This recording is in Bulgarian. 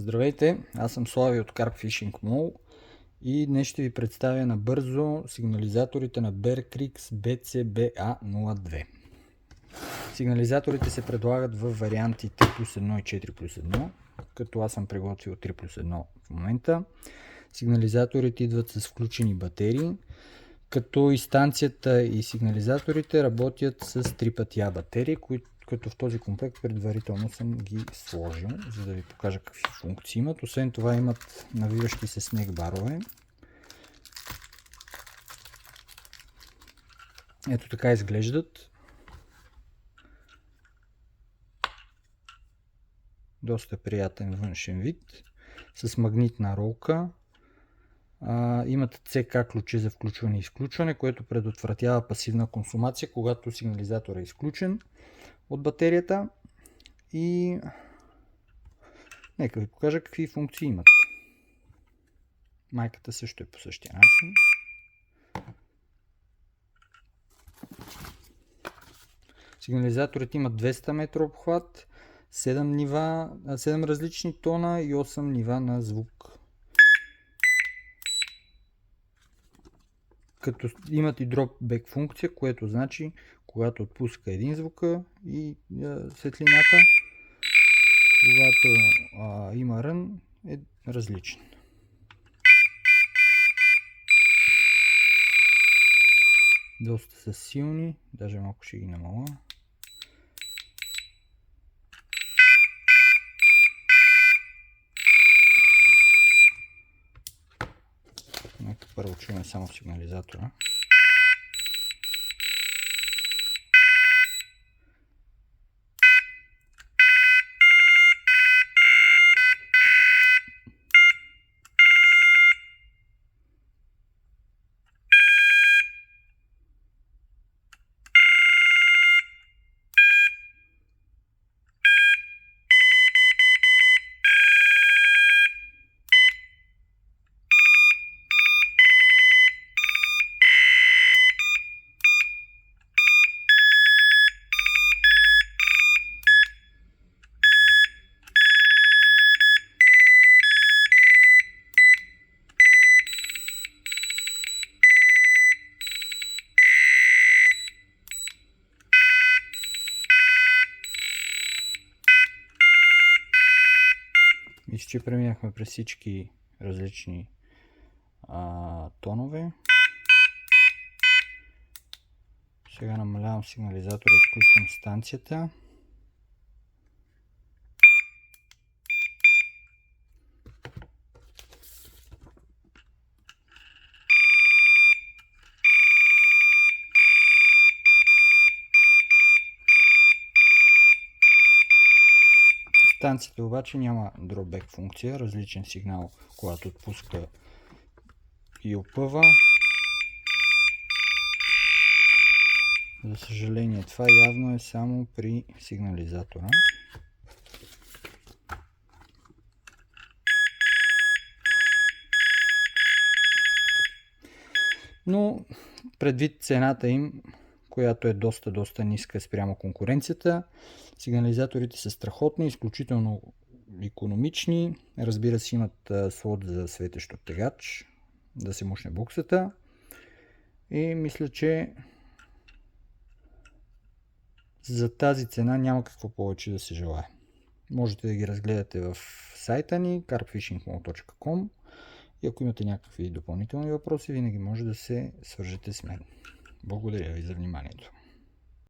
Здравейте, аз съм Слави от Carp Fishing Mall и днес ще ви представя набързо сигнализаторите на Bear Creeks BCBA02. Сигнализаторите се предлагат в варианти 3+1 и 4+1, като аз съм приготвил 3+1 в момента. Сигнализаторите идват с включени батерии, като и станцията и сигнализаторите работят с 3 пъти А батерии, като в този комплект предварително съм ги сложил, за да ви покажа какви функции имат. Освен това имат навиващи се снег барове. Ето така изглеждат. Доста приятен външен вид. С магнитна ролка. Имат CK ключи за включване и изключване, което предотвратява пасивна консумация, когато сигнализатор е изключен от батерията. И нека ви покажа какви функции имат. Майката също е по същия начин. Сигнализаторите имат 200 метра обхват, 7 различни тона и 8 нива на звук. Като имат и dropback функция, което значи, когато отпуска един звука и светлината, когато има рън, е различен. Доста са силни, даже малко ще ги намаля. Нека първо чуем само сигнализатора. Мисля, че преминахме през всички различни тонове. Сега намалявам сигнализатора, изключвам станцията. Станцията обаче няма dropback функция, различен сигнал, когато отпуска и опъва. За съжаление, това явно е само при сигнализатора. Но предвид цената им, която е доста ниска спрямо конкуренцията, сигнализаторите са страхотни, изключително икономични. Разбира се, имат слот за светещ оттегач, да се мушне буксата. И мисля, че за тази цена няма какво повече да се желае. Можете да ги разгледате в сайта ни carpfishingmall.com и ако имате някакви допълнителни въпроси, винаги може да се свържете с мен. Благодаря ви за вниманието.